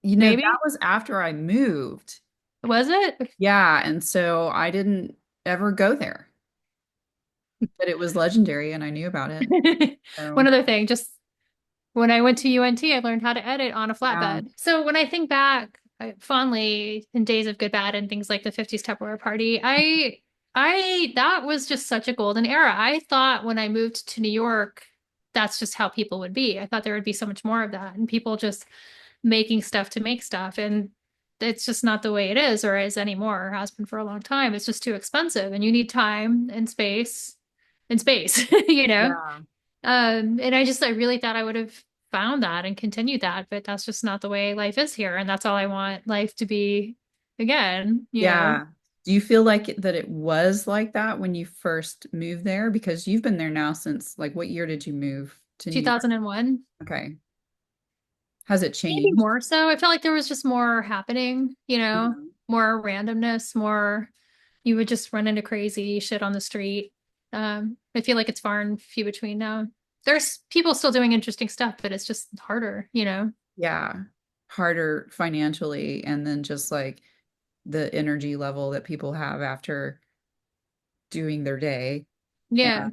That maybe was after I moved. was it? Yeah, and so I didn't ever go there, but it was legendary and I knew about it. One So, other thing, just when I went to UNT, I learned how to edit on a yeah. flatbed. So when I think back fondly in days of good, bad, and things like the 50s Tupperware party, that was just such a golden era. I thought when I moved to New York, that's just how people would be. I thought there would be so much more of that, and people just making stuff to make stuff. And it's just not the way it is or is anymore, or has been for a long time. It's just too expensive, and you need time and space, you know? Yeah. And I really thought I would have found that and continued that, but that's just not the way life is here. And that's all I want life to be again. Yeah. Do you feel like that it was like that when you first moved there? Because you've been there now since like what year did you move to New York? 2001, Okay. Has it maybe changed? more so. I felt like there was just more happening, Mhm. more randomness, more you would just run into crazy shit on the street. I feel like it's far and few between now. There's people still doing interesting stuff, but it's just harder. Yeah. Harder financially, and then just like the energy level that people have after doing their day. Yeah.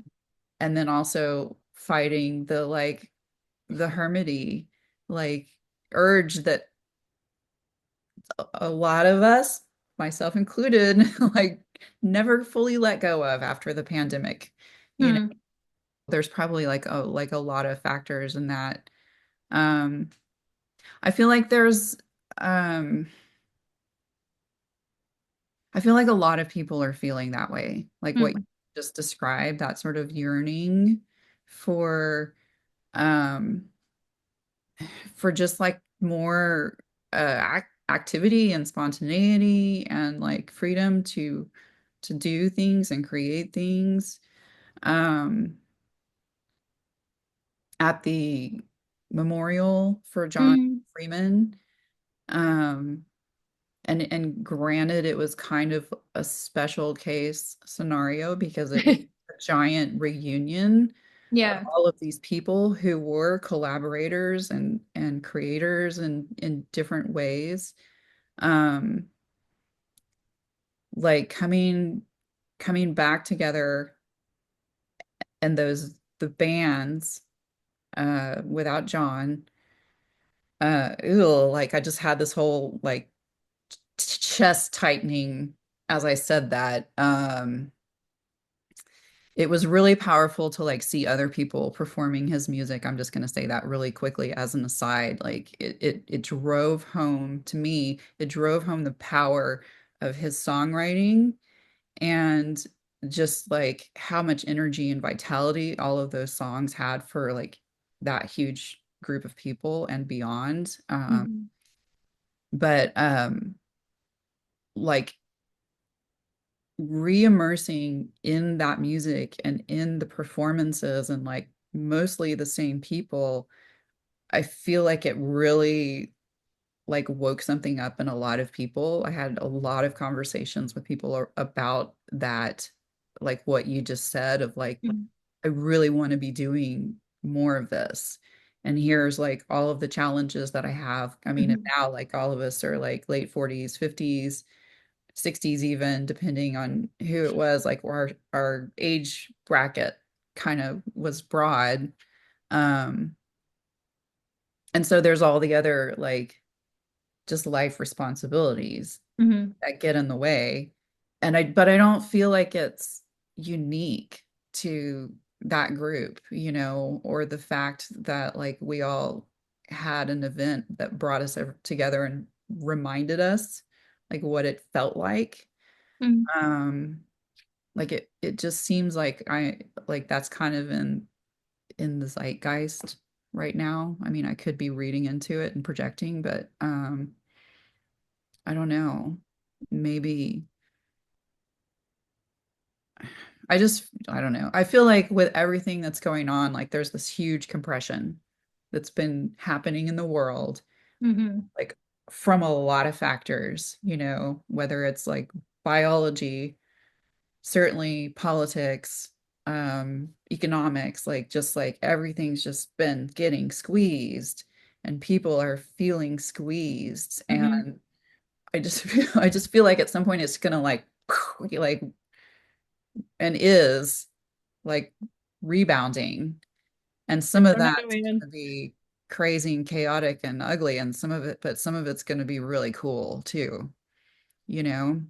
And then also fighting the like the hermity like urge that a lot of us, myself included, like never fully let go of after the pandemic. You know, Hmm. there's probably like a lot of factors in that. Um, I feel like um I feel like a lot of people are feeling that way, like what you Hmm. just described, that sort of yearning for um, for just like more activity and spontaneity and like freedom to do things and create things. Um, at the memorial for John Mm. Freeman. Um, and granted, it was kind of a special case scenario because it was a giant reunion of Yeah. all of these people who were collaborators and creators in different ways. Um, like coming back together and the bands without John. Ew, like I just had this whole like chest tightening as I said that. It was really powerful to like see other people performing his music. I'm just going to say that really quickly as an aside. Like it drove home to me, it drove home the power of his songwriting and just like how much energy and vitality all of those songs had for like that huge group of people and beyond. Mhm. But like re-immersing in that music and in the performances and like mostly the same people, I feel like it really like woke something up in a lot of people. I had a lot of conversations with people about that, like what you just said of like, Mhm. I really want to be doing more of this. And here's like all of the challenges that I have. I mean, and Mhm. now like all of us are like late 40s, 50s, 60s even, depending on who it was, like our age bracket kind of was broad. Um, and so there's all the other like just life responsibilities Mhm. that get in the way. But I don't feel like it's unique to that group, you know, or the fact that like we all had an event that brought us together and reminded us like what it felt like. Mhm. Um, like it just seems like I like that's kind of in the zeitgeist right now. I mean, I could be reading into it and projecting, but I don't know. Maybe I don't know. I feel like with everything that's going on, like there's this huge compression that's been happening in the world, Mhm. like from a lot of factors, you know, whether it's like biology, certainly politics, economics, like just like everything's just been getting squeezed and people are feeling squeezed. Mhm. And I just feel like at some point it's gonna like and is like rebounding. And some I of don't know, that's man. gonna be crazy and chaotic and ugly, and some of it's gonna be really cool too, you know?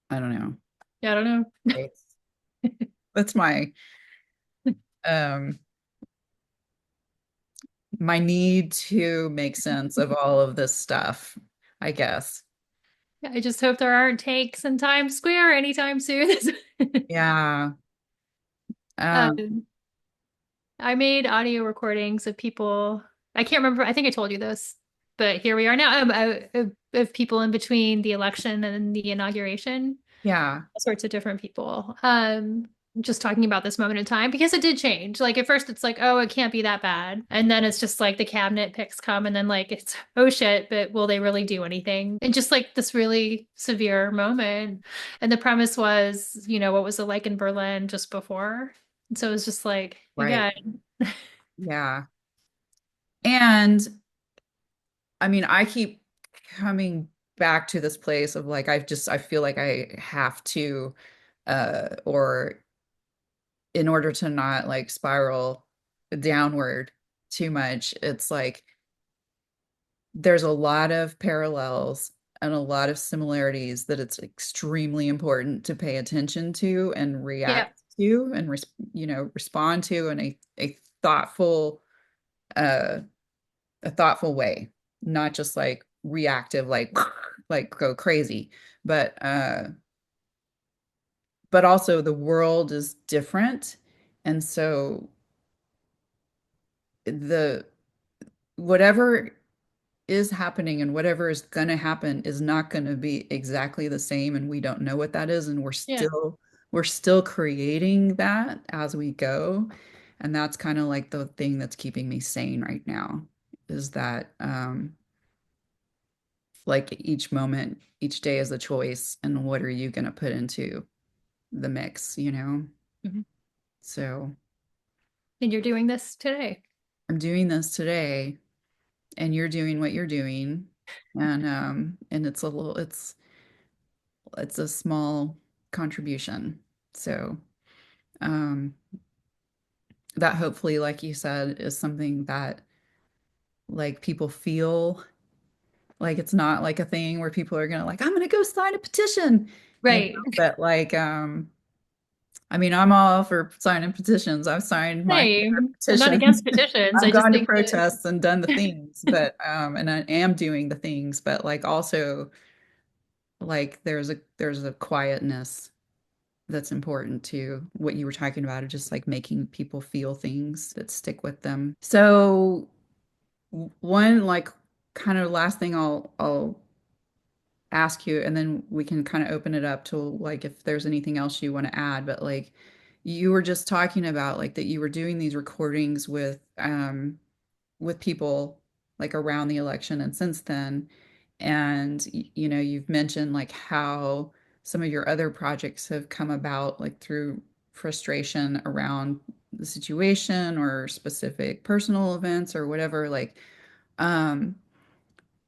I don't know. Yeah, I don't know. It's that's um my need to make sense of all of this stuff, I guess. I just hope there aren't takes in Times Square anytime soon. Yeah. Um, Um, I made audio recordings of people. I can't remember. I think I told you this, but here we are now. Of people in between the election and the inauguration, yeah, all sorts of different people. Just talking about this moment in time because it did change. Like at first, it's like, oh, it can't be that bad, and then it's just like the cabinet picks come, and then like it's oh shit, but will they really do anything? And just like this really severe moment. And the premise was, what was it like in Berlin just before? And so it was just like right. again. Yeah. And I mean, I keep coming back to this place of like I feel like I have to or in order to not like spiral downward too much, it's like there's a lot of parallels and a lot of similarities that it's extremely important to pay attention to and Yep. react to and respond to in a thoughtful uh a thoughtful way, not just like reactive, like like go crazy. But but also the world is different. And so the whatever is happening and whatever is going to happen is not going to be exactly the same, and we don't know what that is, and Yeah. we're still creating that as we go. And that's kind of like the thing that's keeping me sane right now, is that like each moment, each day is a choice, and what are you going to put into the mix, you know? Mhm. So And you're doing this today. I'm doing this today, and you're doing what you're doing, and it's a small contribution. So um that hopefully, like you said, is something that like people feel like it's not like a thing where people are gonna like, I'm gonna go sign a petition, you know, Right. but like I mean, I'm all for signing petitions. I've signed my fair Same. I'm not petition. against petitions. I I've just gone to think that, protests and done the things, but and I am doing the things, but like also like there's a quietness that's important to what you were talking about, of just like making people feel things that stick with them. So one like kind of last thing I'll ask you, and then we can kind of open it up to like if there's anything else you want to add. But like you were just talking about like that you were doing these recordings with people like around the election and since then. And you know, you've mentioned like how some of your other projects have come about like through frustration around the situation or specific personal events or whatever. Like, um,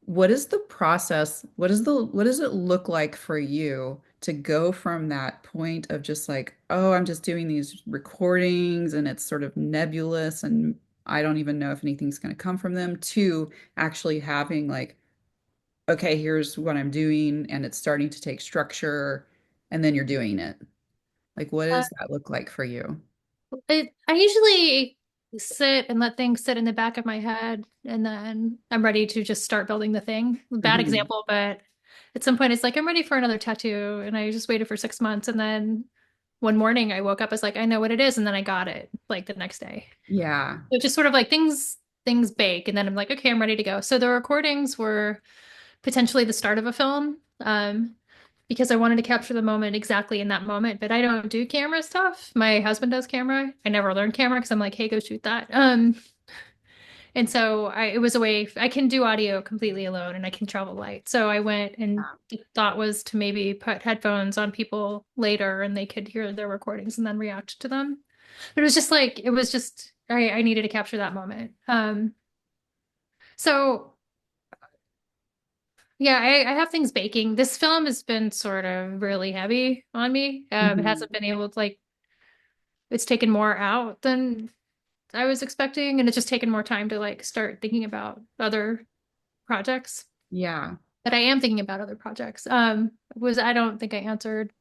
what is the process? What does it look like for you to go from that point of just like, oh, I'm just doing these recordings and it's sort of nebulous and I don't even know if anything's going to come from them, to actually having like, okay, here's what I'm doing and it's starting to take structure, and then you're doing it. Like, what uh, does that look like for you? I usually sit and let things sit in the back of my head, and then I'm ready to just start building the thing. Bad Mhm. example, but at some point it's like I'm ready for another tattoo, and I just waited for 6 months, and then one morning I woke up as like I know what it is, and then I got it like the next day. Yeah. So just sort of like things bake, and then I'm like, okay, I'm ready to go. So the recordings were potentially the start of a film. Because I wanted to capture the moment exactly in that moment, but I don't do camera stuff. My husband does camera. I never learned camera because I'm like, hey, go shoot that. And so it was a way I can do audio completely alone and I can travel light. So I went, and the thought was to maybe put headphones on people later and they could hear their recordings and then react to them. But it was just like, it was just, I needed to capture that moment. So yeah, I have things baking. This film has been sort of really heavy on me. It Mhm. hasn't been able to like, it's taken more out than I was expecting, and it's just taken more time to like start thinking about other projects. Yeah. But I am thinking about other projects. I don't think I answered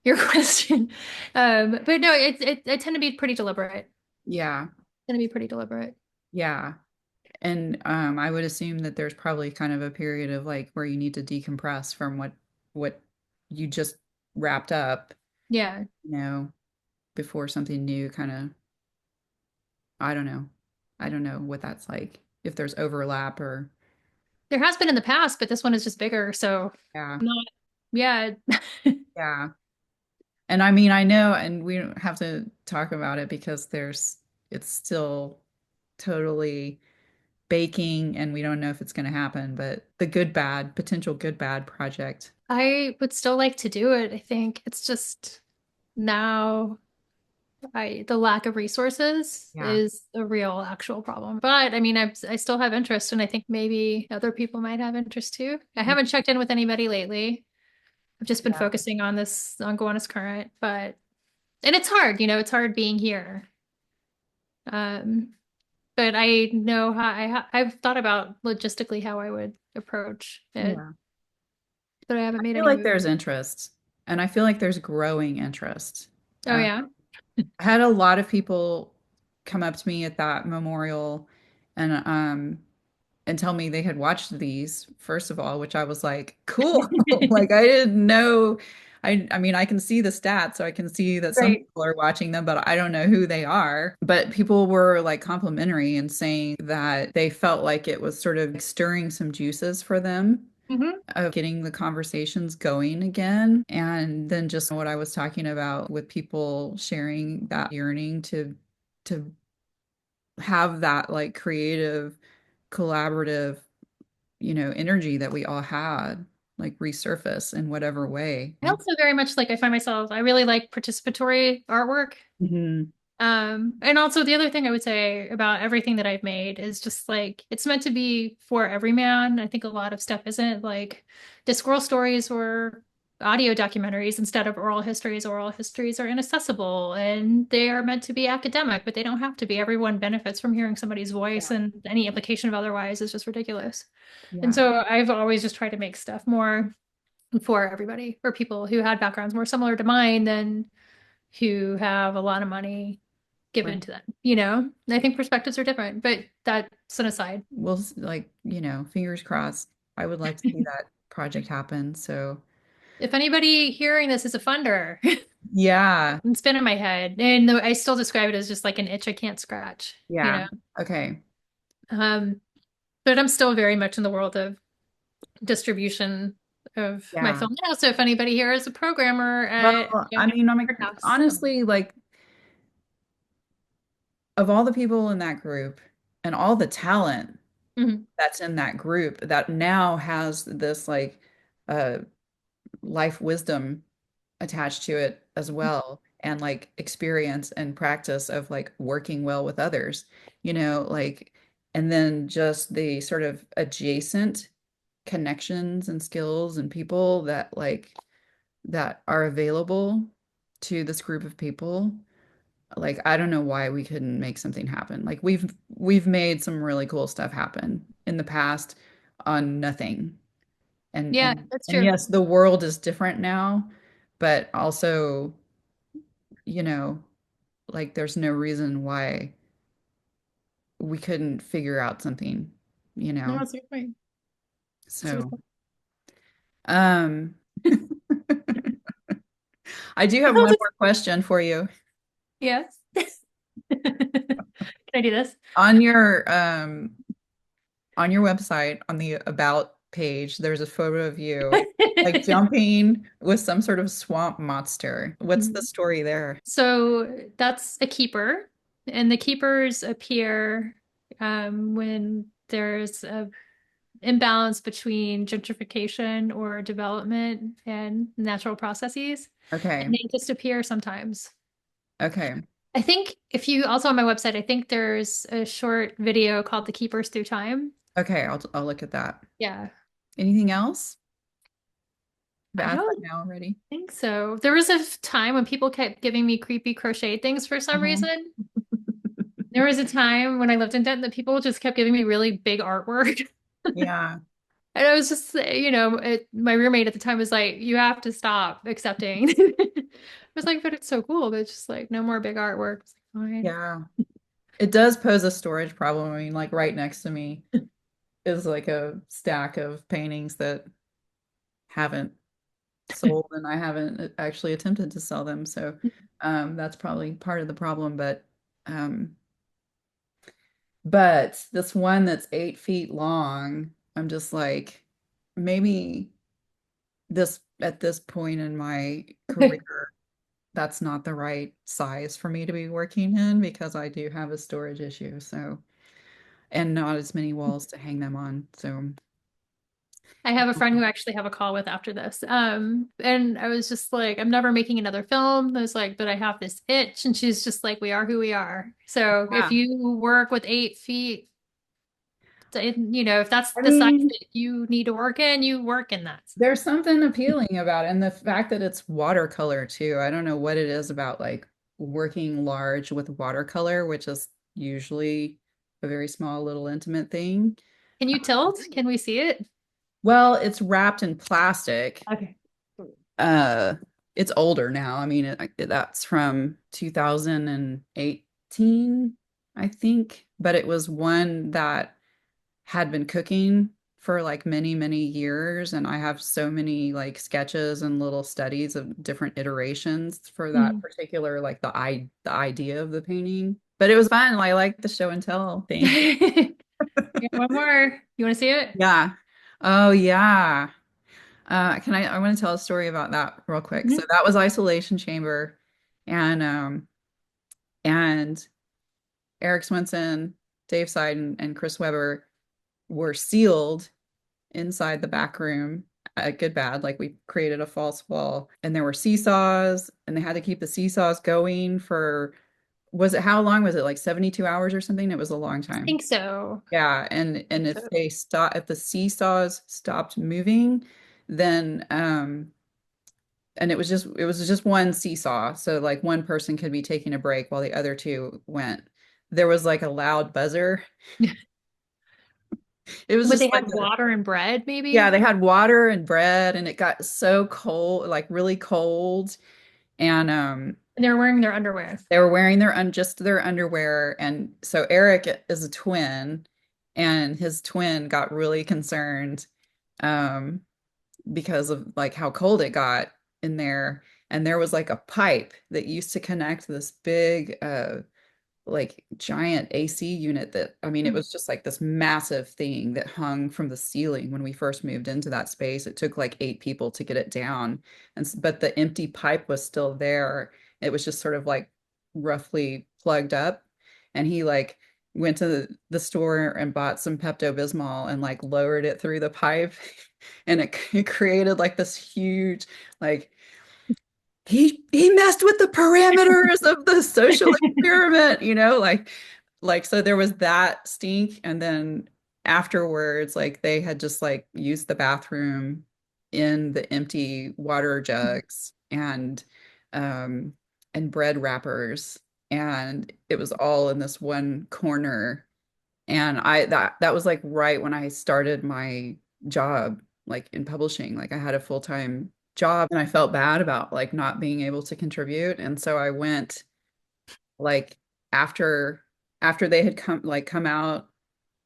your question. But no, I tend to be pretty deliberate. Yeah. Tend to be pretty deliberate. Yeah. And I would assume that there's probably kind of a period of like where you need to decompress from what you just wrapped up, Yeah. you know, before something new kind of, I don't know. I don't know what that's like. If there's overlap or There has been in the past, but this one is just bigger, so yeah. not yeah. Yeah. And I mean, I know, and we don't have to talk about it because it's still totally baking and we don't know if it's going to happen, but the good bad, potential good bad project. I would still like to do it. I think it's just now I the lack of resources Yeah. is a real actual problem. But I mean, I still have interest, and I think maybe other people might have interest too. I haven't checked in with anybody lately. I've just been Yeah. focusing on this on Gowanus Current, but and it's hard, it's hard being here. Um, but I know how I've thought about logistically how I would approach it, Yeah. but I haven't I made feel any like moves. there's interest, and I feel like there's growing interest. Oh yeah. I had a lot of people come up to me at that memorial and and tell me they had watched these, first of all, which I was like, cool. Like I didn't know. I mean, I can see the stats, so I can see that some Right. people are watching them, but I don't know who they are. But people were like complimentary and saying that they felt like it was sort of stirring some juices for them Hmm. of getting the conversations going again. And then just what I was talking about with people sharing that yearning to have that like creative, collaborative, energy that we all had, like resurface in whatever way. I also very much like, I find myself, I really like participatory artwork. Hmm. And also the other thing I would say about everything that I've made is just like it's meant to be for every man. I think a lot of stuff isn't like Discworld stories or audio documentaries instead of oral histories. Oral histories are inaccessible and they are meant to be academic, but they don't have to be. Everyone benefits from hearing somebody's voice, Yeah. and any implication of otherwise is just ridiculous. And Yeah. so I've always just tried to make stuff more for everybody, for people who had backgrounds more similar to mine than who have a lot of money given Right. to them, you know? I think perspectives are different, but that's an aside. Well, like, fingers crossed. I would like to see that project happen. So, If anybody hearing this is a funder, yeah. I'm spinning my head. And I still describe it as just like an itch I can't scratch, you Yeah. know? Okay. Um, but I'm still very much in the world of distribution of my Yeah. film now. So if anybody here is a programmer at Well, I Gowanus mean, I'm House. honestly like of all the people in that group and all the talent Mhm. that's in that group that now has this like uh life wisdom attached to it as well, and like experience and practice of like working well with others, like, and then just the sort of adjacent connections and skills and people that are available to this group of people. Like, I don't know why we couldn't make something happen. Like, we've made some really cool stuff happen in the past on nothing. And Yeah, and that's and true. yes, the world is different now, but also, you know, like there's no reason why we couldn't figure out something, you No, know. that's a good point. That's a good So, point. um I do have one more question for you. Yes. Can I do this? On your website, on the about page, there's a photo of you like jumping with some sort of swamp monster. What's the story there? So that's a keeper, and the keepers appear when there's a imbalance between gentrification or development and natural processes, and Okay. they just appear sometimes. Okay. I think if you also on my website, I think there's a short video called "The Keepers Through Time." Okay, I'll look at that. Yeah, Anything else? I've I asked that don't now already. think so. There was a time when people kept giving me creepy crochet things for some Uh-huh. reason. There was a time when I lived in Denton that people just kept giving me really big artwork. Yeah. And I was just, my roommate at the time was like, you have to stop accepting. I was like, but it's so cool. But it's just like, no more big artwork. It's like, fine. Yeah. It does pose a storage problem. I mean, like right next to me is like a stack of paintings that haven't sold, and I haven't actually attempted to sell them. So that's probably part of the problem. Um, but this one that's 8 feet long, I'm just like, maybe this at this point in my career, that's not the right size for me to be working in because I do have a storage issue. So, and not as many walls to hang them on. So, I have a friend who I actually have a call with after this. And I was just like, I'm never making another film. I was like, but I have this itch. And she's just like, we are who we are. So if yeah. you work with 8 feet, if that's I the size mean, that you need to work in, you work in that. there's something appealing about it. And the fact that it's watercolor too. I don't know what it is about like working large with watercolor, which is usually a very small, little intimate thing. Can you tilt? Can we see it? Well, it's wrapped in plastic. Okay. Uh, it's older now. I mean, that's from 2018, I think, but it was one that had been cooking for like many, many years. And I have so many like sketches and little studies of different iterations for that Mhm. particular, like the idea of the painting. But it was fun. I like the show and tell thing. Yeah, one more. You want to see it? Yeah. Oh yeah. I want to tell a story about that real quick. So Mhm. that was Isolation Chamber, and and Eric Swenson, Dave Seiden, and Chris Webber were sealed inside the back room at Good Bad. Like we created a false wall, and there were seesaws, and they had to keep the seesaws going for, was it, how long was it? Like 72 hours or something? It was a long I time. think so. Yeah, and if So they stop, if the seesaws stopped moving, then and it was just one seesaw, so like one person could be taking a break while the other two went. There was like a loud buzzer. It was would just they like have a, water and bread, yeah, maybe? they had water and bread, and it got so cold, like really cold, and And they're wearing their underwear. they were wearing just their underwear. And so Eric is a twin, and his twin got really concerned um because of like how cold it got in there. And there was like a pipe that used to connect this big like giant AC unit that, I mean, it Mm. was just like this massive thing that hung from the ceiling when we first moved into that space. It took like 8 people to get it down. But the empty pipe was still there. It was just sort of like roughly plugged up. And he like went to the store and bought some Pepto-Bismol and like lowered it through the pipe. And it created like this huge, like, he messed with the parameters of the social experiment, like so there was that stink. And then afterwards, like they had just like used the bathroom in the empty water jugs um and bread wrappers, and it was all in this one corner. And that was like right when I started my job, like in publishing. Like I had a full-time job, and I felt bad about like not being able to contribute. And so I went like after they had come out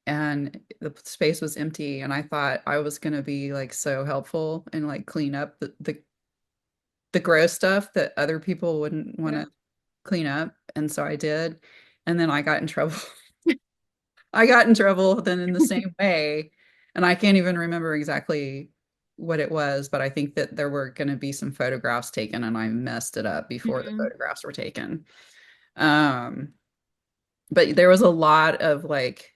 and the space was empty, and I thought I was going to be like so helpful and like clean up the gross stuff that other people wouldn't want Yeah. to clean up. And so I did. And then I got in trouble. I got in trouble then in the same way. And I can't even remember exactly what it was, but I think that there were going to be some photographs taken, and I messed it up before the Mhm. photographs were taken. Um, but there was a lot of like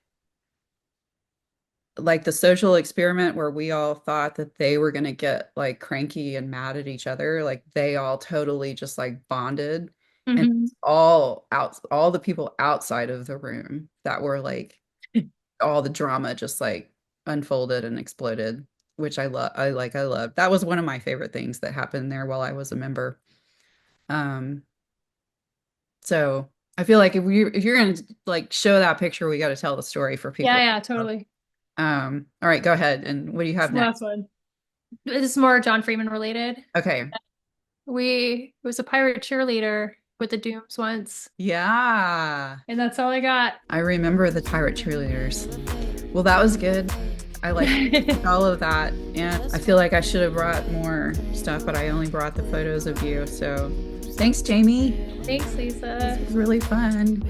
the social experiment where we all thought that they were going to get like cranky and mad at each other. Like they all totally just like bonded, and Mhm. all the people outside of the room that were like, all the drama just like unfolded and exploded, which I love. I love. That was one of my favorite things that happened there while I was a member. Um, so I feel like if you're gonna like show that picture, we got to tell the story for Yeah, people. yeah, totally. All right, go ahead. And what do you It's have the next? last one. This is more John Freeman related. Okay. It was a pirate cheerleader with the Dooms once, Yeah. and that's all I got. I remember the pirate cheerleaders. Well, that was good. I like all of that. And I feel like I should have brought more stuff, but I only brought the photos of you. So thanks, Jamie. Thanks, This Lisa. was really fun.